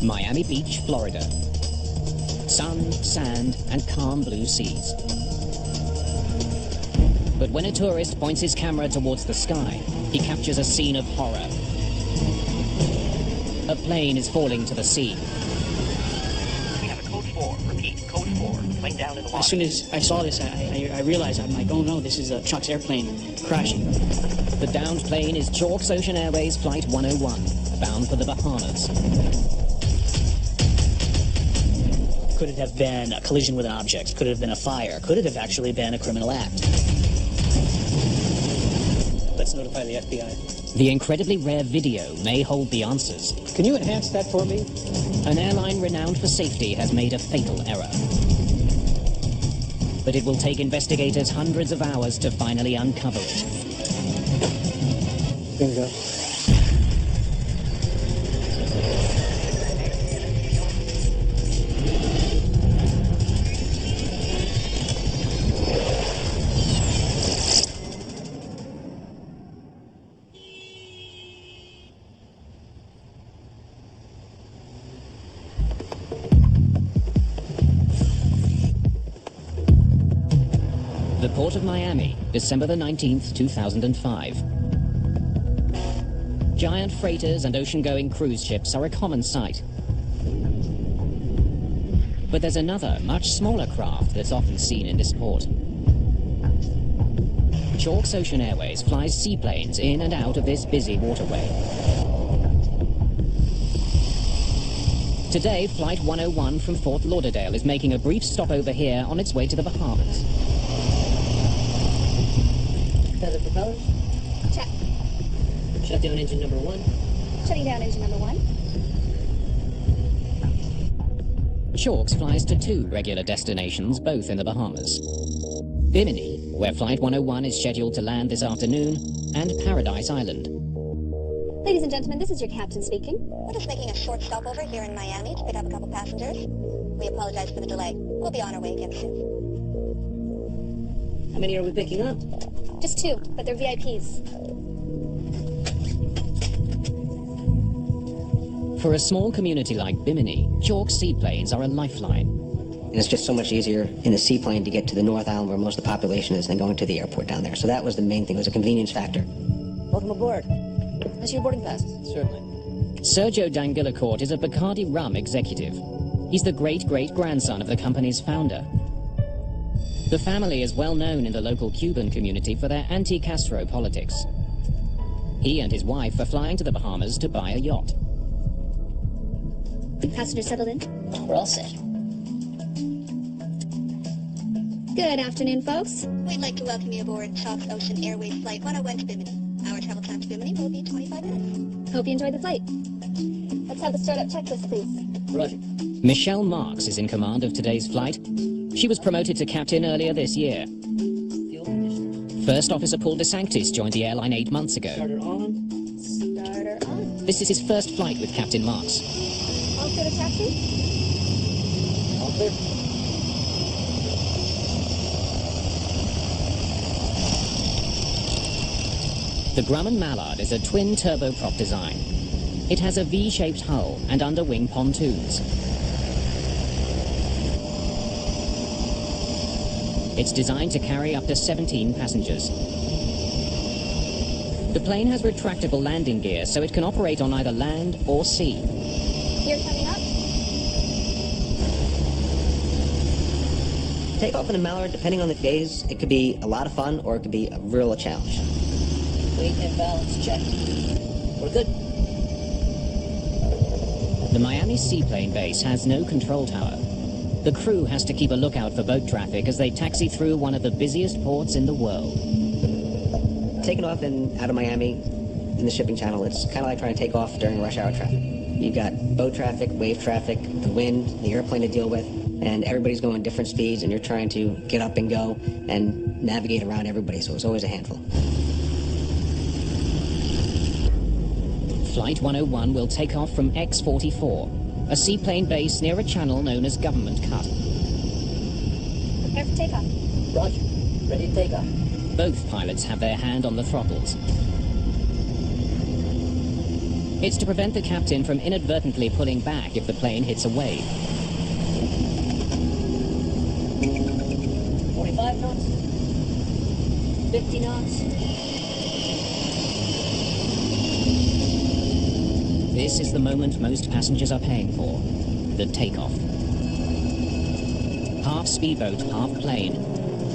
Miami Beach, Florida. Sun, sand, and calm blue seas. But when a tourist points his camera towards the sky, he captures a scene of horror. A plane is falling to the sea. We have a code 4. Repeat, code 4. Plane down in the water. As soon as I saw this, I realized, I'm like, oh no, this is Chuck's airplane crashing. The downed plane is Chalk's Ocean Airways Flight 101, bound for the Bahamas. Could it have been a collision with an object? Could it have been a fire? Could it have actually been a criminal act? Let's notify the FBI. The incredibly rare video may hold the answers. Can you enhance that for me? An airline renowned for safety has made a fatal error. But it will take investigators hundreds of hours to finally uncover it. There we go. The Port of Miami, December the 19th, 2005. Giant freighters and ocean-going cruise ships are a common sight. But there's another, much smaller craft that's often seen in this port. Chalk's Ocean Airways flies seaplanes in and out of this busy waterway. Today, Flight 101 from Fort Lauderdale is making a brief stopover here on its way to the Bahamas. Feather propellers. Check. Shut down engine number 1. Shutting down engine number 1. Chalk's flies to 2 regular destinations, both in the Bahamas. Bimini, where Flight 101 is scheduled to land this afternoon, and Paradise Island. Ladies and gentlemen, this is your captain speaking. We're just making a short stopover here in Miami to pick up a couple passengers. We apologize for the delay. We'll be on our way again soon. How many are we picking up? Just 2, but they're VIPs. For a small community like Bimini, Chalk seaplanes are a lifeline. And it's just so much easier in a seaplane to get to the North Island where most of the population is than going to the airport down there. So that was the main thing. It was a convenience factor. Welcome aboard. Let's see your boarding pass. Certainly. Sergio Dangilacourt is a Bacardi rum executive. He's the great-great-grandson of the company's founder. The family is well known in the local Cuban community for their anti-Castro politics. He and his wife are flying to the Bahamas to buy a yacht. Passenger settled in? We're all set. Good afternoon, folks. We'd like to welcome you aboard Chalk's Ocean Airways Flight 101 to Bimini. Our travel time to Bimini will be 25 minutes. Hope you enjoyed the flight. Let's have the startup checklist, please. Roger. Michelle Marks is in command of today's flight. She was promoted to captain earlier this year. Fuel conditioner. First Officer Paul DeSanctis joined the airline 8 months ago. Starter on. Starter on. This is his first flight with Captain Marks. All clear to taxi? All clear. The Grumman Mallard is a twin turboprop design. It has a V-shaped hull and underwing pontoons. It's designed to carry up to 17 passengers. The plane has retractable landing gear, so it can operate on either land or sea. Gear coming up. Takeoff in a Mallard, depending on the days, it could be a lot of fun or it could be a real challenge. Weight and balance check. We're good. The Miami seaplane base has no control tower. The crew has to keep a lookout for boat traffic as they taxi through one of the busiest ports in the world. Taking off out of Miami in the shipping channel, it's kind of like trying to take off during rush hour traffic. You've got boat traffic, wave traffic, the wind, the airplane to deal with, and everybody's going different speeds, and you're trying to get up and go and navigate around everybody, so it's always a handful. Flight 101 will take off from X-44, a seaplane base near a channel known as Government Cut. Prepare for takeoff. Roger. Ready to take off. Both pilots have their hand on the throttles. It's to prevent the captain from inadvertently pulling back if the plane hits a wave. 45 knots. 50 knots. This is the moment most passengers are paying for, the takeoff. Half speedboat, half plane.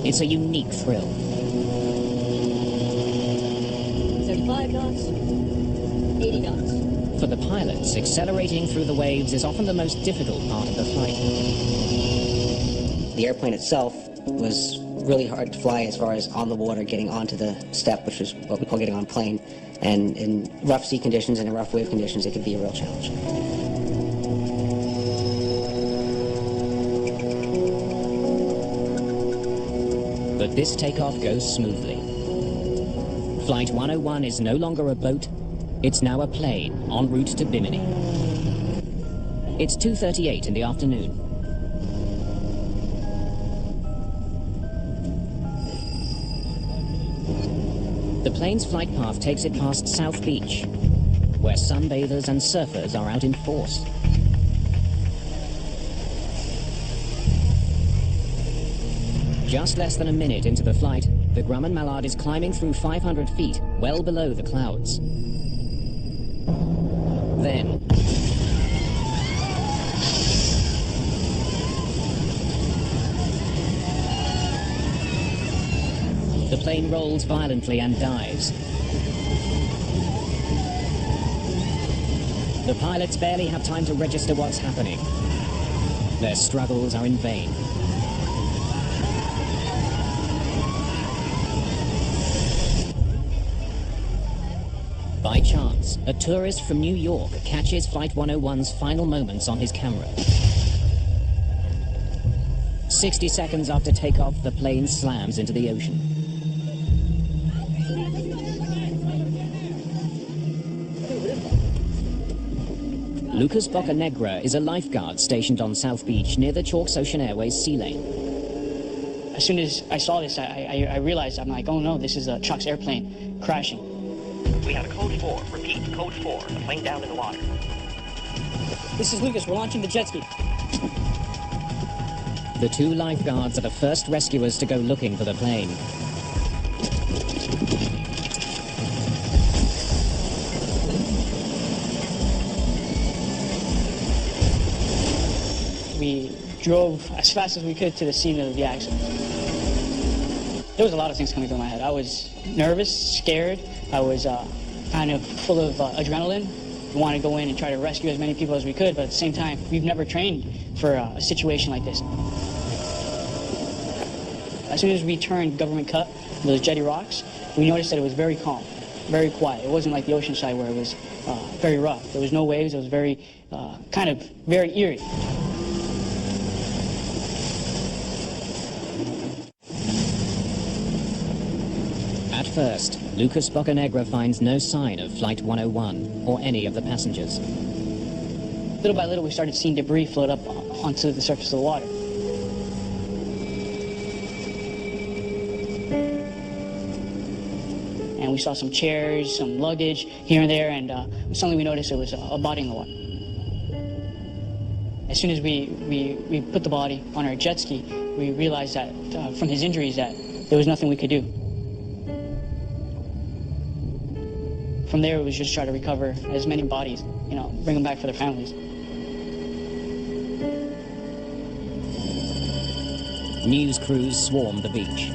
It's a unique thrill. 35 knots. 80 knots. For the pilots, accelerating through the waves is often the most difficult part of the flight. The airplane itself was really hard to fly as far as on the water, getting onto the step, which is what we call getting on plane. And in rough sea conditions and in rough wave conditions, it could be a real challenge. But this takeoff goes smoothly. Flight 101 is no longer a boat, it's now a plane en route to Bimini. It's 2:38 in the afternoon. The plane's flight path takes it past South Beach, where sunbathers and surfers are out in force. Just less than a minute into the flight, the Grumman Mallard is climbing through 500 feet, well below the clouds. Then, the plane rolls violently and dives. The pilots barely have time to register what's happening. Their struggles are in vain. By chance, a tourist from New York catches Flight 101's final moments on his camera. 60 seconds after takeoff, the plane slams into the ocean. Lucas Bocanegra is a lifeguard stationed on South Beach near the Chalks Ocean Airways sea lane. As soon as I saw this, I realized, I'm like, oh no, this is a Chuck's airplane crashing. We have a code 4. Repeat, code 4. The plane down in the water. This is Lucas, we're launching the jet ski. The two lifeguards are the first rescuers to go looking for the plane. We drove as fast as we could to the scene of the accident. There was a lot of things coming through my head. I was nervous, scared. I was kind of full of adrenaline. We wanted to go in and try to rescue as many people as we could, but at the same time, we've never trained for a situation like this. As soon as we turned government cut, those jetty rocks, we noticed that it was very calm, very quiet. It wasn't like the ocean side where it was very rough. There was no waves. It was very, kind of very eerie. At first, Lucas Bocanegra finds no sign of Flight 101 or any of the passengers. Little by little, we started seeing debris float up onto the surface of the water. And we saw some chairs, some luggage here and there, and suddenly we noticed there was a body in the water. As soon as we put the body on our jet ski, we realized that from his injuries that there was nothing we could do. From there, it was just try to recover as many bodies, bring them back for their families. News crews swarmed the beach.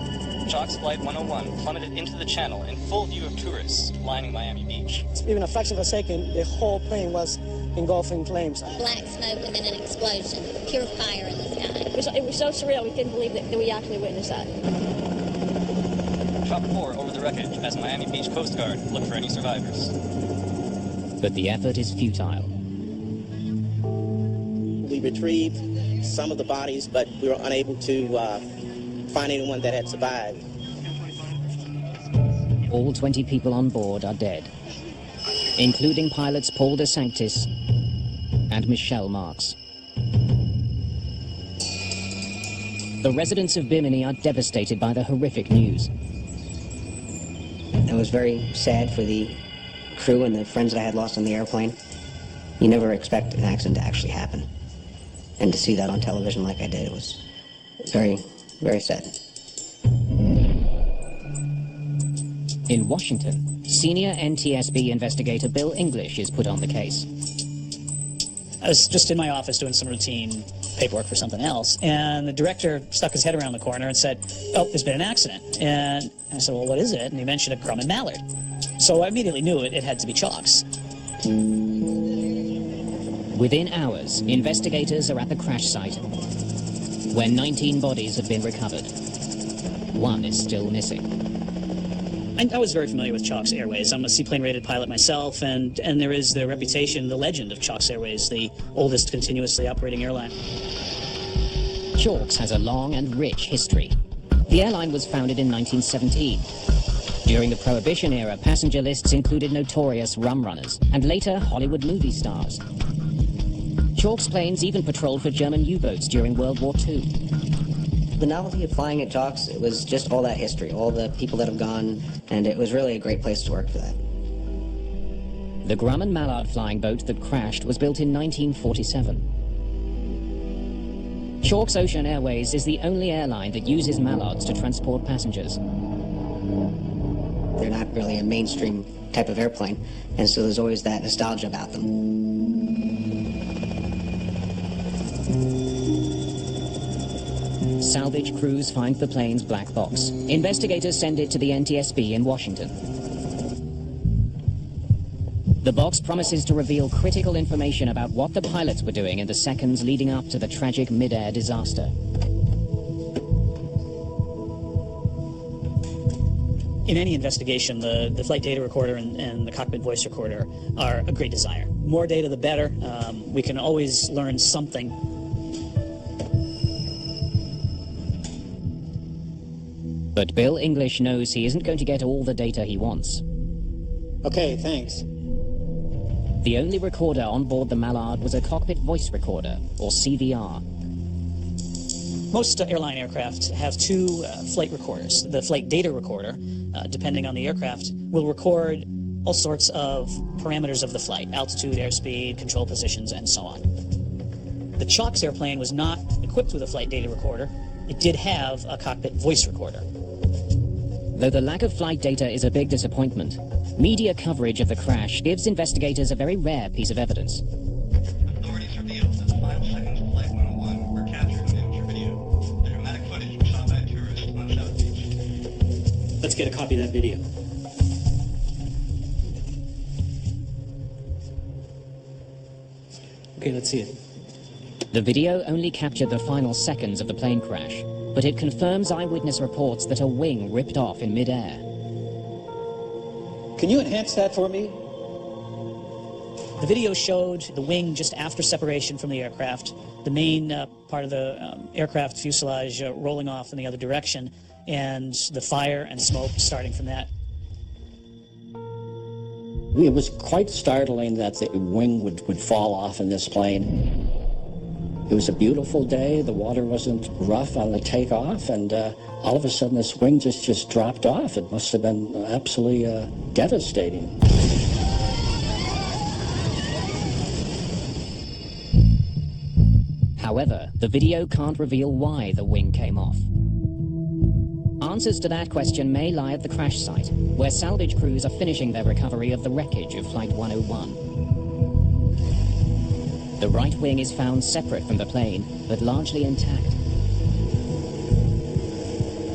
Chalks Flight 101 plummeted into the channel in full view of tourists lining Miami Beach. Even a fraction of a second, the whole plane was engulfed in flames. Black smoke and then an explosion. Pure fire in the sky. It was so surreal, we couldn't believe that we actually witnessed that. Drop 4 over the wreckage as Miami Beach Coast Guard look for any survivors. But the effort is futile. We retrieved some of the bodies, but we were unable to find anyone that had survived. All 20 people on board are dead, including pilots Paul De Sanctis and Michelle Marks. The residents of Bimini are devastated by the horrific news. It was very sad for the crew and the friends that I had lost on the airplane. You never expect an accident to actually happen. And to see that on television like I did, it was very, very sad. In Washington, senior NTSB investigator Bill English is put on the case. I was just in my office doing some routine paperwork for something else, and the director stuck his head around the corner and said, "Oh, there's been an accident." And I said, "Well, what is it?" And he mentioned a Grumman mallard. So I immediately knew it had to be chalks. Within hours, investigators are at the crash site, where 19 bodies have been recovered. One is still missing. I was very familiar with Chalks Airways. I'm a seaplane-rated pilot myself, and there is the reputation, the legend of Chalks Airways, the oldest continuously operating airline. Chalks has a long and rich history. The airline was founded in 1917. During the Prohibition era, passenger lists included notorious rum runners and later Hollywood movie stars. Chalks planes even patrolled for German U-boats during World War II. The novelty of flying at Chalks, it was just all that history, all the people that have gone, and it was really a great place to work for that. The Grumman Mallard flying boat that crashed was built in 1947. Chalks Ocean Airways is the only airline that uses mallards to transport passengers. They're not really a mainstream type of airplane, and so there's always that nostalgia about them. Salvage crews find the plane's black box. Investigators send it to the NTSB in Washington. The box promises to reveal critical information about what the pilots were doing in the seconds leading up to the tragic mid-air disaster. In any investigation, the flight data recorder and the cockpit voice recorder are a great desire. More data, the better. We can always learn something. But Bill English knows he isn't going to get all the data he wants. Okay, thanks. The only recorder on board the Mallard was a cockpit voice recorder, or CVR. Most airline aircraft have two flight recorders. The flight data recorder, depending on the aircraft, will record all sorts of parameters of the flight, altitude, airspeed, control positions, and so on. The Chalks airplane was not equipped with a flight data recorder. It did have a cockpit voice recorder. Though the lack of flight data is a big disappointment, media coverage of the crash gives investigators a very rare piece of evidence. Authorities revealed that the final seconds of Flight 101 were captured in amateur video. The dramatic footage was shot by a tourist on South Beach. Let's get a copy of that video. Okay, let's see it. The video only captured the final seconds of the plane crash, but it confirms eyewitness reports that a wing ripped off in midair. Can you enhance that for me? The video showed the wing just after separation from the aircraft, the main part of the aircraft fuselage rolling off in the other direction, and the fire and smoke starting from that. It was quite startling that the wing would fall off in this plane. It was a beautiful day. The water wasn't rough on the takeoff, and all of a sudden this wing just dropped off. It must have been absolutely devastating. However, the video can't reveal why the wing came off. Answers to that question may lie at the crash site, where salvage crews are finishing their recovery of the wreckage of Flight 101. The right wing is found separate from the plane, but largely intact.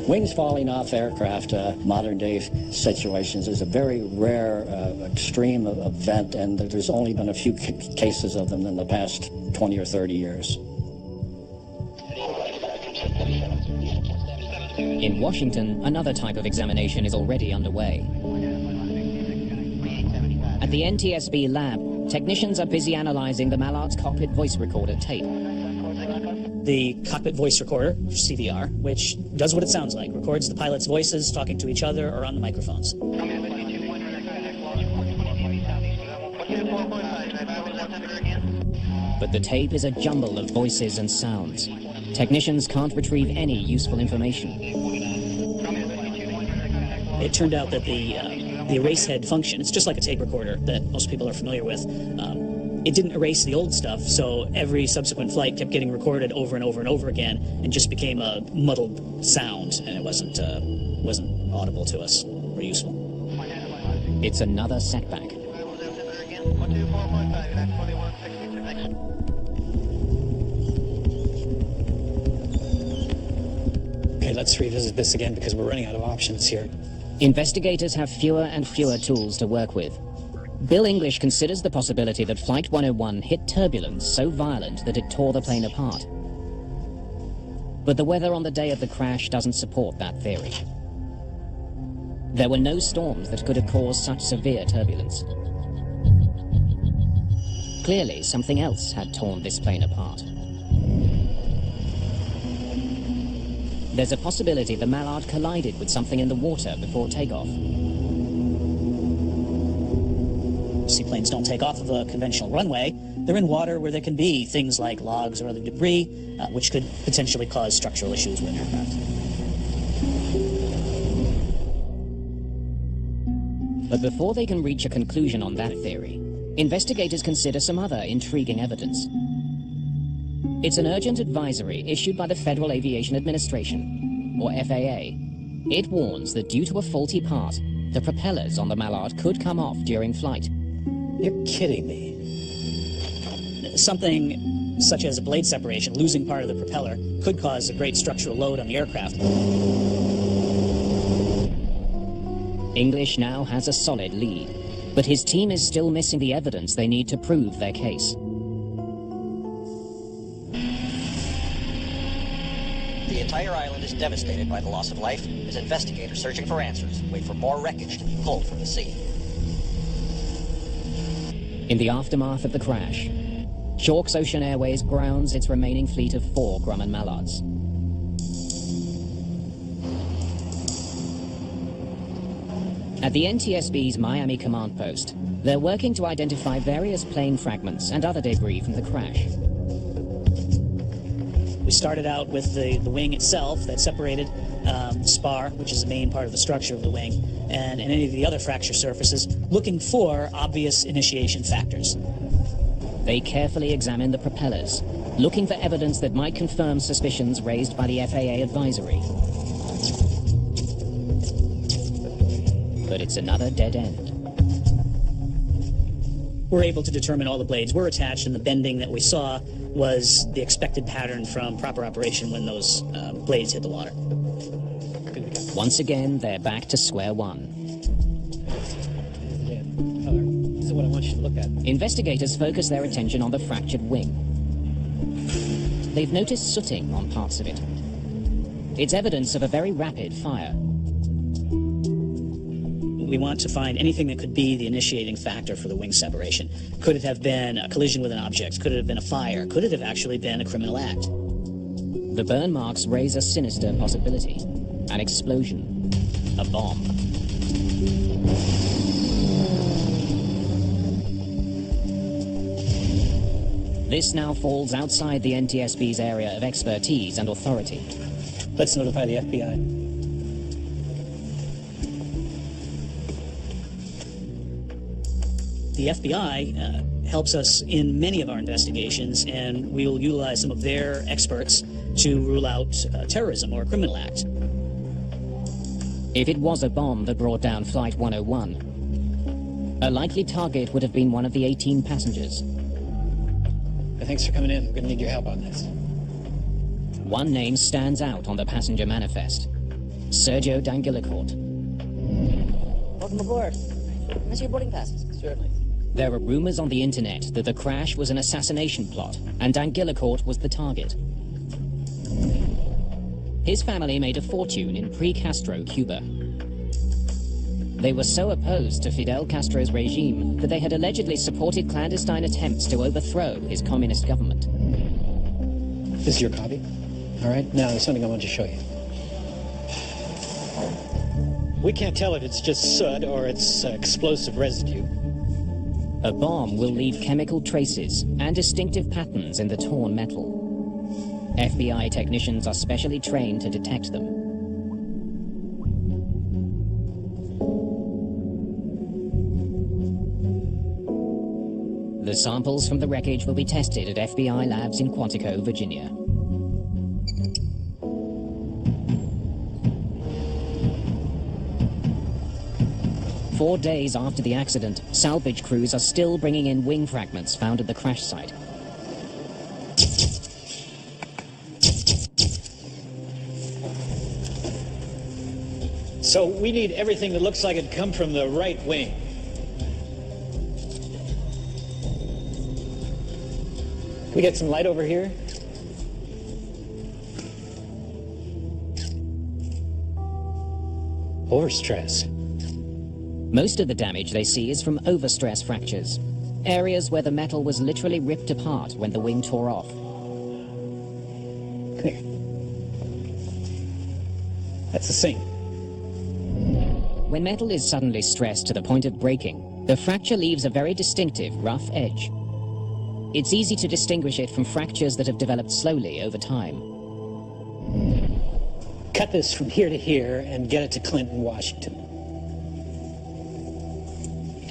Wings falling off aircraft, modern day situations, is a very rare, extreme event, and there's only been a few cases of them in the past 20 or 30 years. In Washington, another type of examination is already underway. At the NTSB lab, technicians are busy analyzing the Mallard's cockpit voice recorder tape. The cockpit voice recorder, CVR, which does what it sounds like, records the pilots' voices talking to each other or on the microphones. But the tape is a jumble of voices and sounds. Technicians can't retrieve any useful information. It turned out that the the erase head function, it's just like a tape recorder that most people are familiar with. It didn't erase the old stuff, so every subsequent flight kept getting recorded over and over and over again, and just became a muddled sound, and it wasn't audible to us or useful. It's another setback. Okay, let's revisit this again because we're running out of options here. Investigators have fewer and fewer tools to work with. Bill English considers the possibility that Flight 101 hit turbulence so violent that it tore the plane apart. But the weather on the day of the crash doesn't support that theory. There were no storms that could have caused such severe turbulence. Clearly, something else had torn this plane apart. There's a possibility the Mallard collided with something in the water before takeoff. Seaplanes don't take off of a conventional runway. They're in water where there can be things like logs or other debris, which could potentially cause structural issues with aircraft. But before they can reach a conclusion on that theory, investigators consider some other intriguing evidence. It's an urgent advisory issued by the Federal Aviation Administration, or FAA. It warns that due to a faulty part, the propellers on the Mallard could come off during flight. You're kidding me. Something such as a blade separation, losing part of the propeller, could cause a great structural load on the aircraft. English now has a solid lead, but his team is still missing the evidence they need to prove their case. The entire island is devastated by the loss of life as investigators searching for answers wait for more wreckage to be pulled from the sea. In the aftermath of the crash, Chalks Ocean Airways grounds its remaining fleet of 4 Grumman Mallards. At the NTSB's Miami command post, they're working to identify various plane fragments and other debris from the crash. We started out with the wing itself that separated the spar, which is the main part of the structure of the wing, and any of the other fracture surfaces, looking for obvious initiation factors. They carefully examine the propellers, looking for evidence that might confirm suspicions raised by the FAA advisory. But it's another dead end. We're able to determine all the blades were attached, and the bending that we saw was the expected pattern from proper operation when those blades hit the water. Once again, they're back to square one. This is what I want you to look at. Investigators focus their attention on the fractured wing. They've noticed sooting on parts of it. It's evidence of a very rapid fire. We want to find anything that could be the initiating factor for the wing separation. Could it have been a collision with an object? Could it have been a fire? Could it have actually been a criminal act? The burn marks raise a sinister possibility. An explosion. A bomb. This now falls outside the NTSB's area of expertise and authority. Let's notify the FBI. The FBI helps us in many of our investigations, and we will utilize some of their experts to rule out terrorism or a criminal act. If it was a bomb that brought down Flight 101, a likely target would have been one of the 18 passengers. Thanks for coming in. We're going to need your help on this. One name stands out on the passenger manifest. Sergio D'Angelicourt. Welcome aboard. Miss your boarding passes. Certainly. There are rumors on the internet that the crash was an assassination plot, and D'Angelicourt was the target. His family made a fortune in pre-Castro Cuba. They were so opposed to Fidel Castro's regime that they had allegedly supported clandestine attempts to overthrow his communist government. This is your copy? All right, now there's something I want to show you. We can't tell if it's just soot or it's explosive residue. A bomb will leave chemical traces and distinctive patterns in the torn metal. FBI technicians are specially trained to detect them. The samples from the wreckage will be tested at FBI labs in Quantico, Virginia. Four days after the accident, salvage crews are still bringing in wing fragments found at the crash site. So we need everything that looks like it come from the right wing. Can we get some light over here? Overstress. Most of the damage they see is from overstress fractures, areas where the metal was literally ripped apart when the wing tore off. Clear. That's the sink. When metal is suddenly stressed to the point of breaking, the fracture leaves a very distinctive rough edge. It's easy to distinguish it from fractures that have developed slowly over time. Cut this from here to here and get it to Clinton, Washington.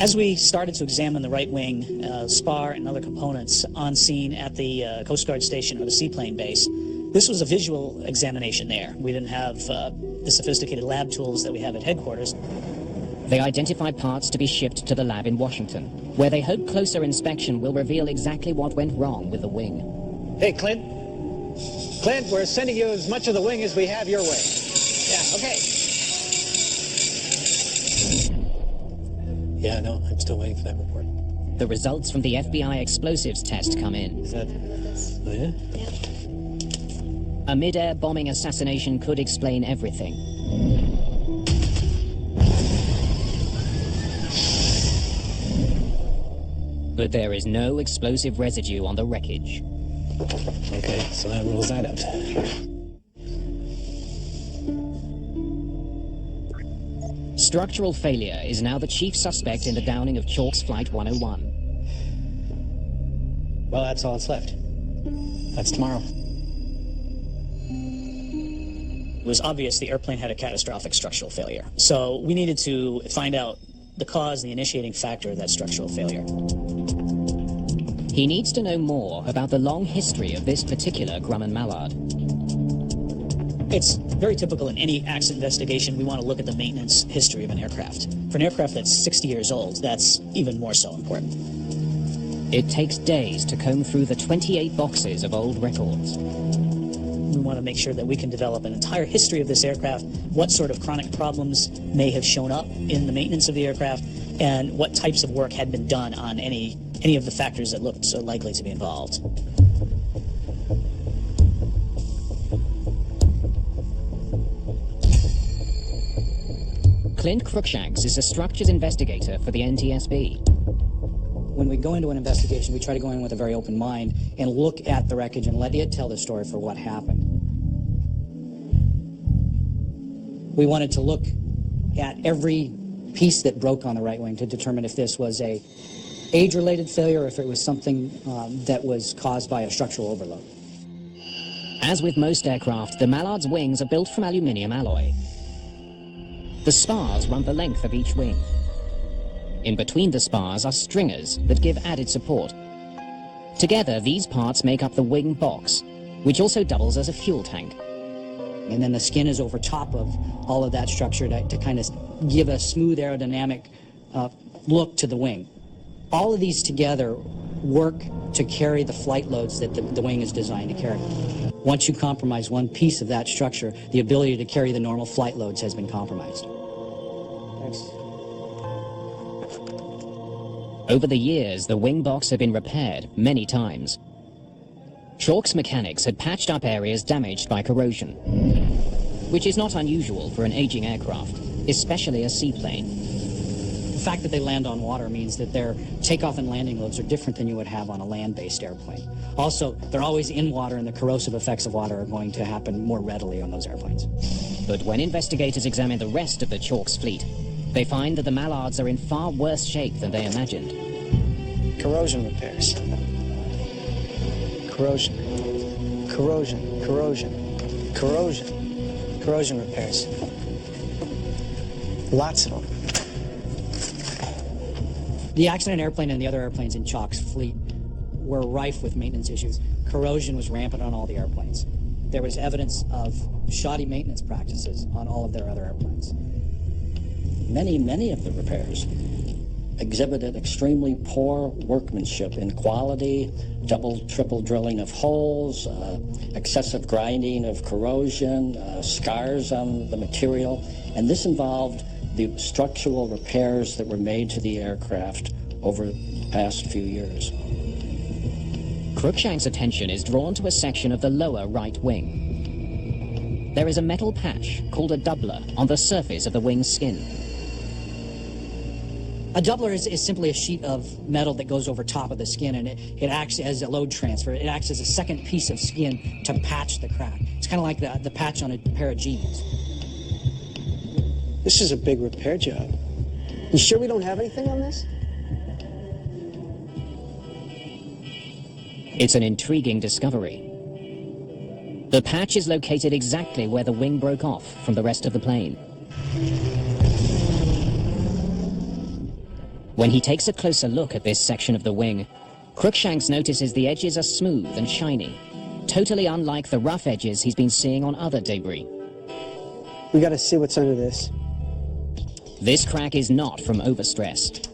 As we started to examine the right wing, spar and other components on scene at the Coast Guard station or the seaplane base, this was a visual examination there. We didn't have the sophisticated lab tools that we have at headquarters. They identified parts to be shipped to the lab in Washington, where they hope closer inspection will reveal exactly what went wrong with the wing. Hey, Clint. Clint, we're sending you as much of the wing as we have your way. Yeah, okay. Yeah, no, I'm still waiting for that report. The results from the FBI explosives test come in. Is that... Oh, yeah? A mid-air bombing assassination could explain everything. But there is no explosive residue on the wreckage. Okay, so that rules that out. Structural failure is now the chief suspect in the downing of Chalk's Flight 101. Well, that's all that's left. That's tomorrow. It was obvious the airplane had a catastrophic structural failure. So we needed to find out the cause, the initiating factor of that structural failure. He needs to know more about the long history of this particular Grumman Mallard. It's very typical in any accident investigation. We want to look at the maintenance history of an aircraft. For an aircraft that's 60 years old, that's even more so important. It takes days to comb through the 28 boxes of old records. We want to make sure that we can develop an entire history of this aircraft, what sort of chronic problems may have shown up in the maintenance of the aircraft, and what types of work had been done on any of the factors that looked so likely to be involved. Clint Cruikshanks is a structures investigator for the NTSB. When we go into an investigation, we try to go in with a very open mind and look at the wreckage and let it tell the story for what happened. We wanted to look at every piece that broke on the right wing to determine if this was a age-related failure or if it was something that was caused by a structural overload. As with most aircraft, the Mallard's wings are built from aluminium alloy. The spars run the length of each wing. In between the spars are stringers that give added support. Together, these parts make up the wing box, which also doubles as a fuel tank. And then the skin is over top of all of that structure to kind of give a smooth aerodynamic look to the wing. All of these together work to carry the flight loads that the wing is designed to carry. Once you compromise one piece of that structure, the ability to carry the normal flight loads has been compromised. Thanks. Over the years, the wing box had been repaired many times. Chalk's mechanics had patched up areas damaged by corrosion, which is not unusual for an aging aircraft, especially a seaplane. The fact that they land on water means that their takeoff and landing loads are different than you would have on a land-based airplane. Also, they're always in water, and the corrosive effects of water are going to happen more readily on those airplanes. But when investigators examine the rest of the Chalk's fleet, they find that the Mallards are in far worse shape than they imagined. Corrosion repairs. Corrosion. Corrosion. Corrosion. Corrosion. Corrosion repairs. Lots of them. The accident airplane and the other airplanes in Chalk's fleet were rife with maintenance issues. Corrosion was rampant on all the airplanes. There was evidence of shoddy maintenance practices on all of their other airplanes. Many of the repairs exhibited extremely poor workmanship in quality, double, triple drilling of holes, excessive grinding of corrosion, scars on the material, and this involved the structural repairs that were made to the aircraft over the past few years. Cruikshank's attention is drawn to a section of the lower right wing. There is a metal patch called a doubler on the surface of the wing's skin. A doubler is simply a sheet of metal that goes over top of the skin, and it acts as a load transfer. It acts as a second piece of skin to patch the crack. It's kind of like the patch on a pair of jeans. This is a big repair job. You sure we don't have anything on this? It's an intriguing discovery. The patch is located exactly where the wing broke off from the rest of the plane. When he takes a closer look at this section of the wing, Cruikshanks notices the edges are smooth and shiny, totally unlike the rough edges he's been seeing on other debris. We gotta see what's under this. This crack is not from overstress.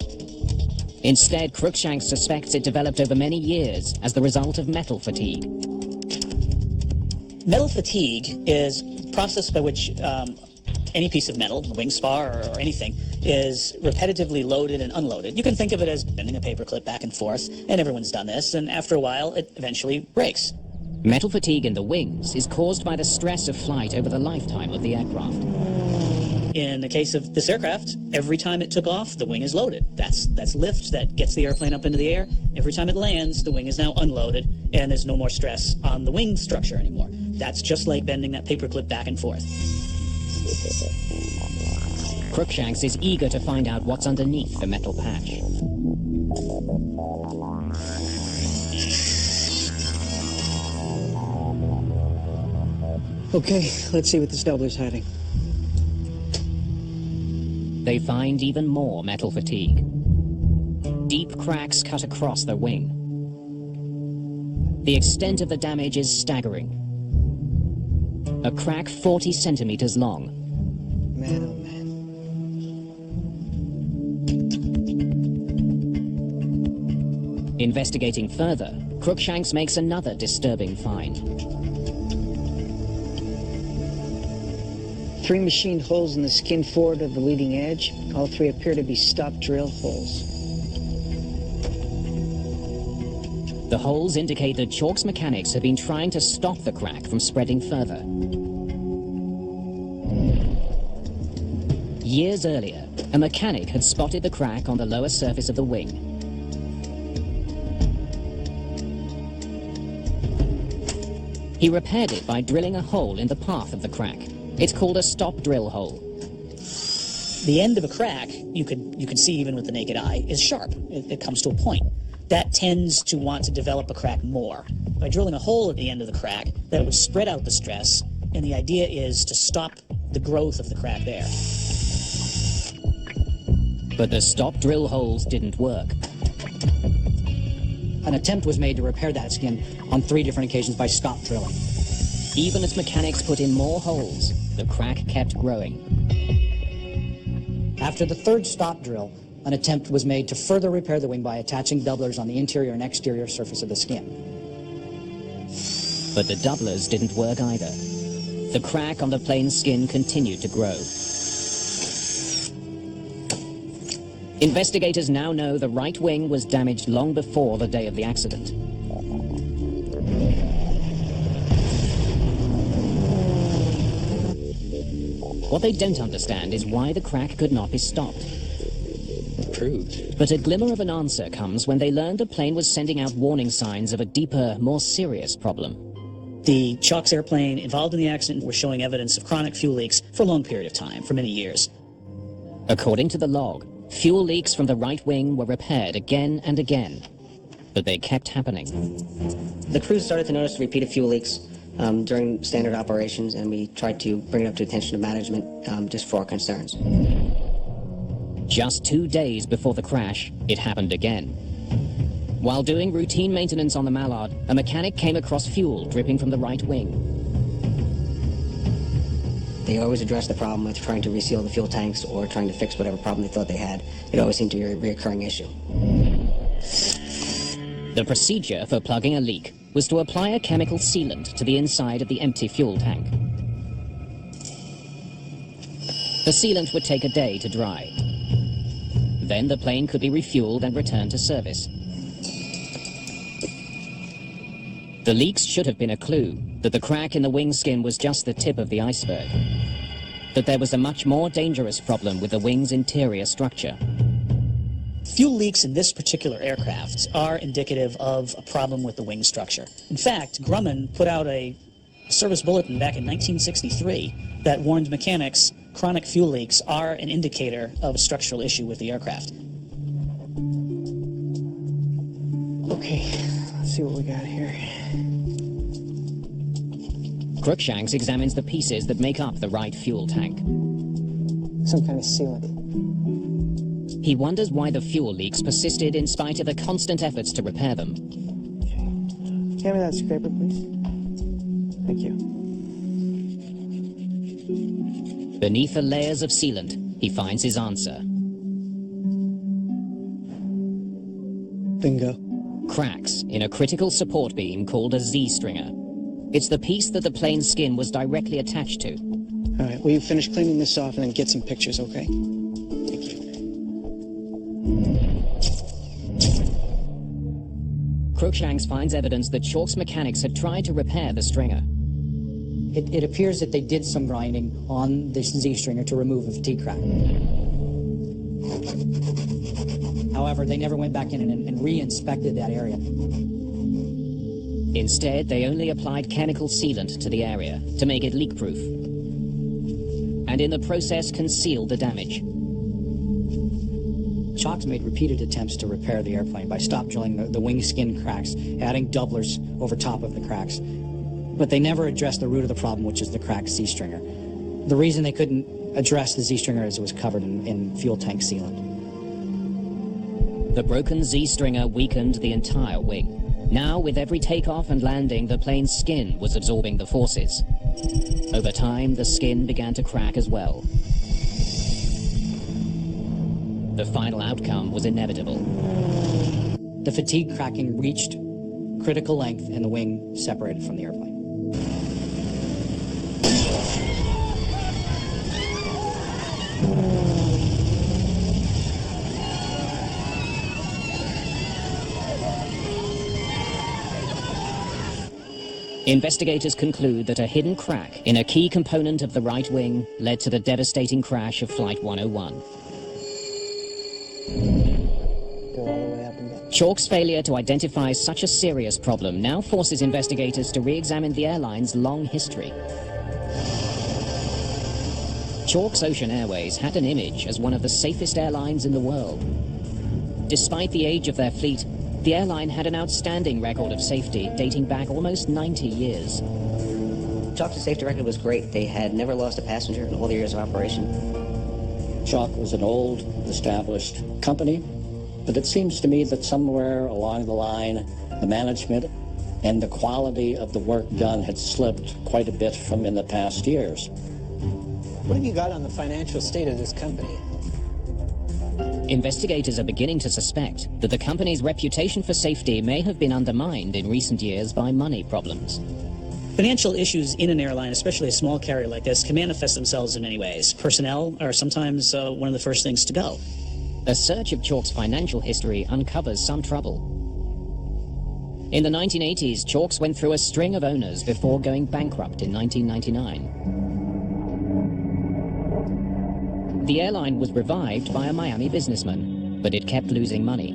Instead, Cruikshanks suspects it developed over many years as the result of metal fatigue. Metal fatigue is a process by which any piece of metal, a wing spar or anything, is repetitively loaded and unloaded. You can think of it as bending a paperclip back and forth, and everyone's done this, and after a while, it eventually breaks. Metal fatigue in the wings is caused by the stress of flight over the lifetime of the aircraft. In the case of this aircraft, every time it took off, the wing is loaded. That's lift that gets the airplane up into the air. Every time it lands, the wing is now unloaded, and there's no more stress on the wing structure anymore. That's just like bending that paperclip back and forth. Cruikshanks is eager to find out what's underneath the metal patch. Okay, let's see what this doubler's hiding. They find even more metal fatigue. Deep cracks cut across the wing. The extent of the damage is staggering. A crack 40 centimeters long. Man, oh man. Investigating further, Cruikshanks makes another disturbing find. 3 machined holes in the skin forward of the leading edge. All 3 appear to be stop drill holes. The holes indicate that Chalk's mechanics have been trying to stop the crack from spreading further. Years earlier, a mechanic had spotted the crack on the lower surface of the wing. He repaired it by drilling a hole in the path of the crack. It's called a stop drill hole. The end of a crack, you could see even with the naked eye, is sharp. It comes to a point. That tends to want to develop a crack more. By drilling a hole at the end of the crack, that would spread out the stress, and the idea is to stop the growth of the crack there. But the stop drill holes didn't work. An attempt was made to repair that skin on 3 different occasions by stop drilling. Even as mechanics put in more holes, the crack kept growing. After the 3rd stop drill, an attempt was made to further repair the wing by attaching doublers on the interior and exterior surface of the skin. But the doublers didn't work either. The crack on the plane's skin continued to grow. Investigators now know the right wing was damaged long before the day of the accident. What they don't understand is why the crack could not be stopped. Proved. But a glimmer of an answer comes when they learned the plane was sending out warning signs of a deeper, more serious problem. The Chalk's airplane involved in the accident were showing evidence of chronic fuel leaks for a long period of time, for many years. According to the log, fuel leaks from the right wing were repaired again and again, but they kept happening. The crew started to notice repeated fuel leaks during standard operations, and we tried to bring it up to the attention of management just for our concerns. Just 2 days before the crash, it happened again. While doing routine maintenance on the Mallard, a mechanic came across fuel dripping from the right wing. They always addressed the problem with trying to reseal the fuel tanks or trying to fix whatever problem they thought they had. It always seemed to be a recurring issue. The procedure for plugging a leak was to apply a chemical sealant to the inside of the empty fuel tank. The sealant would take a day to dry. Then the plane could be refueled and returned to service. The leaks should have been a clue that the crack in the wing skin was just the tip of the iceberg, that there was a much more dangerous problem with the wing's interior structure. Fuel leaks in this particular aircraft are indicative of a problem with the wing structure. In fact, Grumman put out a service bulletin back in 1963 that warned mechanics chronic fuel leaks are an indicator of a structural issue with the aircraft. Okay, let's see what we got here. Cruikshanks examines the pieces that make up the right fuel tank. Some kind of sealant. He wonders why the fuel leaks persisted in spite of the constant efforts to repair them. Okay. Hand me that scraper, please. Thank you. Beneath the layers of sealant, he finds his answer. Bingo. Cracks in a critical support beam called a Z-stringer. It's the piece that the plane's skin was directly attached to. All right, will you finish cleaning this off and then get some pictures, okay? Thank you. Cruikshanks finds evidence that Chalk's mechanics had tried to repair the stringer. It appears that they did some grinding on this Z-stringer to remove a fatigue crack. However, they never went back in and re-inspected that area. Instead, they only applied chemical sealant to the area to make it leak-proof, and in the process concealed the damage. Chalk's made repeated attempts to repair the airplane by stop drilling the wing skin cracks, adding doublers over top of the cracks. But they never addressed the root of the problem, which is the cracked Z-stringer. The reason they couldn't address the Z-stringer is it was covered in fuel tank sealant. The broken Z-stringer weakened the entire wing. Now, with every takeoff and landing, the plane's skin was absorbing the forces. Over time, the skin began to crack as well. The final outcome was inevitable. The fatigue cracking reached critical length and the wing separated from the airplane. Investigators conclude that a hidden crack in a key component of the right wing led to the devastating crash of Flight 101. Go all the way up and down. Chalk's failure to identify such a serious problem now forces investigators to re-examine the airline's long history. Chalk's Ocean Airways had an image as one of the safest airlines in the world. Despite the age of their fleet, the airline had an outstanding record of safety dating back almost 90 years. Chalk's safety record was great. They had never lost a passenger in all the years of operation. Chalk was an old, established company, but it seems to me that somewhere along the line, the management and the quality of the work done had slipped quite a bit from in the past years. What have you got on the financial state of this company? Investigators are beginning to suspect that the company's reputation for safety may have been undermined in recent years by money problems. Financial issues in an airline, especially a small carrier like this, can manifest themselves in many ways. Personnel are sometimes one of the first things to go. A search of Chalk's financial history uncovers some trouble. In the 1980s, Chalk's went through a string of owners before going bankrupt in 1999. The airline was revived by a Miami businessman, but it kept losing money.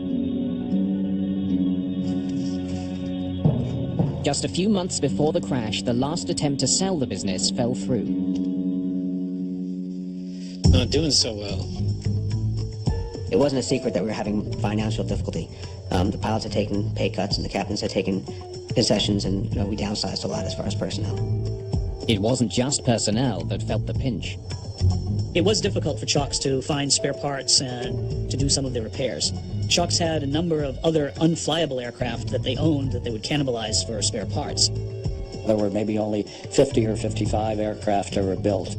Just a few months before the crash, the last attempt to sell the business fell through. Not doing so well. It wasn't a secret that we were having financial difficulty. The pilots had taken pay cuts and the captains had taken concessions, and we downsized a lot as far as personnel. It wasn't just personnel that felt the pinch. It was difficult for Chalks to find spare parts and to do some of their repairs. Chalks had a number of other unflyable aircraft that they owned that they would cannibalize for spare parts. There were maybe only 50 or 55 aircraft ever built.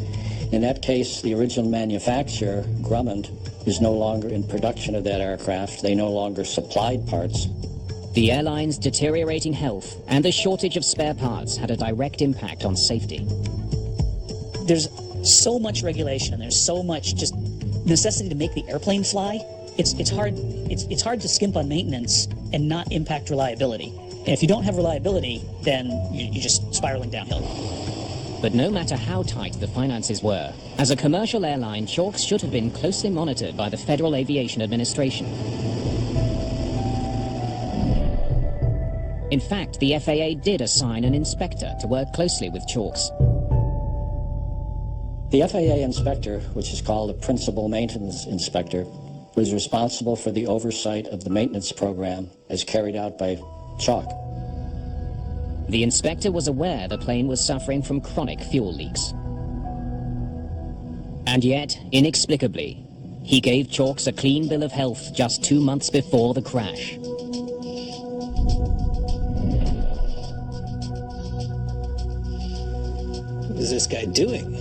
In that case, the original manufacturer, Grumman, is no longer in production of that aircraft. They no longer supplied parts. The airline's deteriorating health and the shortage of spare parts had a direct impact on safety. There's so much regulation and there's so much just necessity to make the airplane fly. It's hard to skimp on maintenance and not impact reliability. And if you don't have reliability, then you're just spiraling downhill. But no matter how tight the finances were, as a commercial airline, Chalks should have been closely monitored by the Federal Aviation Administration. In fact, the FAA did assign an inspector to work closely with Chalks. The FAA inspector, which is called a principal maintenance inspector, was responsible for the oversight of the maintenance program as carried out by Chalk. The inspector was aware the plane was suffering from chronic fuel leaks. And yet, inexplicably, he gave Chalks a clean bill of health just 2 months before the crash. What is this guy doing?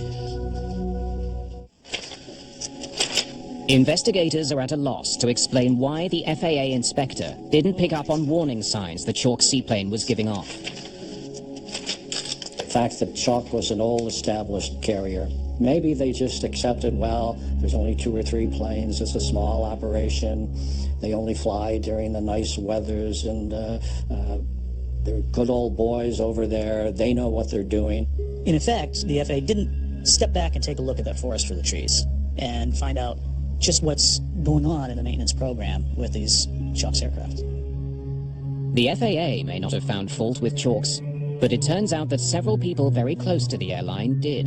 Investigators are at a loss to explain why the FAA inspector didn't pick up on warning signs the Chalk seaplane was giving off. The fact that Chalk was an old established carrier, maybe they just accepted, well, there's only 2 or 3 planes, it's a small operation, they only fly during the nice weathers, and they're good old boys over there, they know what they're doing. In effect, the FAA didn't step back and take a look at that forest for the trees and find out just what's going on in the maintenance program with these Chalks aircraft. The FAA may not have found fault with Chalks, but it turns out that several people very close to the airline did.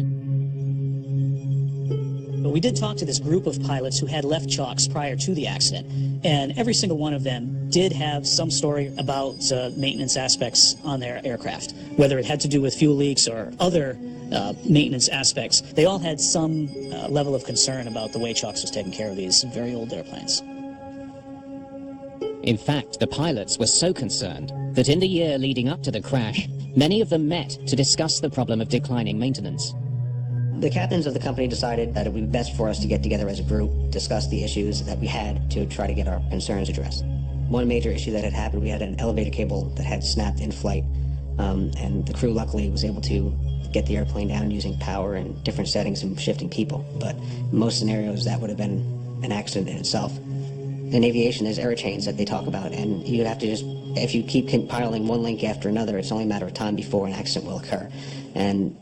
But we did talk to this group of pilots who had left Chalks prior to the accident, and every single one of them did have some story about maintenance aspects on their aircraft, whether it had to do with fuel leaks or other maintenance aspects. They all had some level of concern about the way Chalks was taking care of these very old airplanes. In fact, the pilots were so concerned that in the year leading up to the crash, many of them met to discuss the problem of declining maintenance. The captains of the company decided that it would be best for us to get together as a group, discuss the issues that we had to try to get our concerns addressed. One major issue that had happened, we had an elevator cable that had snapped in flight, and the crew luckily was able to get the airplane down using power and different settings and shifting people. But in most scenarios, that would have been an accident in itself. In aviation, there's error chains that they talk about, and you have to just, if you keep compiling one link after another, it's only a matter of time before an accident will occur. And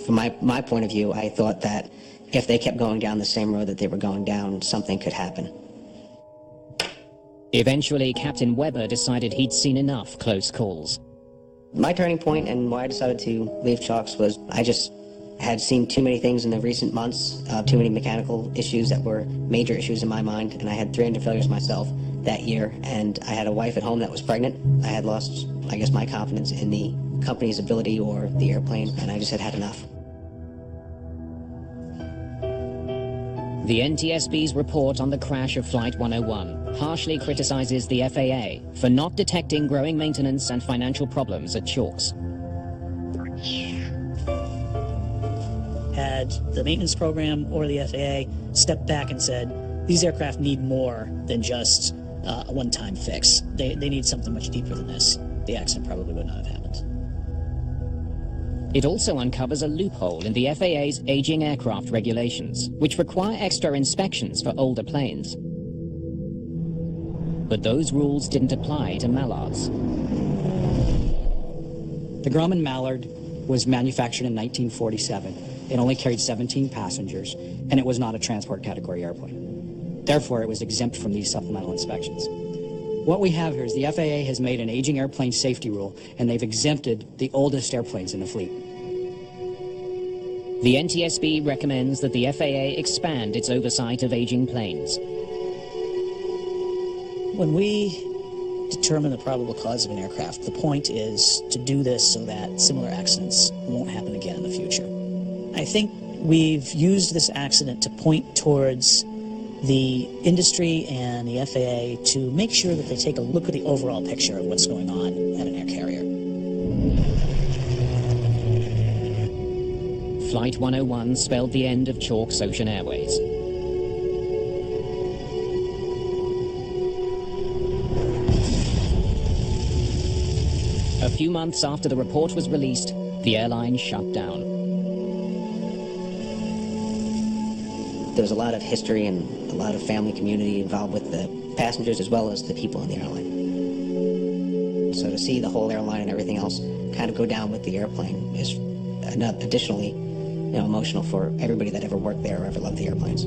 from my point of view, I thought that if they kept going down the same road that they were going down, something could happen. Eventually, Captain Weber decided he'd seen enough close calls. My turning point and why I decided to leave Chalks was I just had seen too many things in the recent months, too many mechanical issues that were major issues in my mind, and I had 300 failures myself that year, and I had a wife at home that was pregnant. I had lost, I guess, my confidence in the company's ability or the airplane, and I just had enough. The NTSB's report on the crash of Flight 101 harshly criticizes the FAA for not detecting growing maintenance and financial problems at Chalks. Had the maintenance program or the FAA stepped back and said, these aircraft need more than just a one-time fix. They need something much deeper than this. The accident probably would not have happened. It also uncovers a loophole in the FAA's aging aircraft regulations, which require extra inspections for older planes. But those rules didn't apply to Mallards. The Grumman Mallard was manufactured in 1947. It only carried 17 passengers, and it was not a transport category airplane. Therefore, it was exempt from these supplemental inspections. What we have here is the FAA has made an aging airplane safety rule, and they've exempted the oldest airplanes in the fleet. The NTSB recommends that the FAA expand its oversight of aging planes. When we determine the probable cause of an aircraft, the point is to do this so that similar accidents won't happen again in the future. I think we've used this accident to point towards the industry and the FAA to make sure that they take a look at the overall picture of what's going on at an air carrier. Flight 101 spelled the end of Chalk's Ocean Airways. A few months after the report was released, the airline shut down. There was a lot of history and a lot of family community involved with the passengers as well as the people in the airline. So to see the whole airline and everything else kind of go down with the airplane is additionally, emotional for everybody that ever worked there or ever loved the airplanes.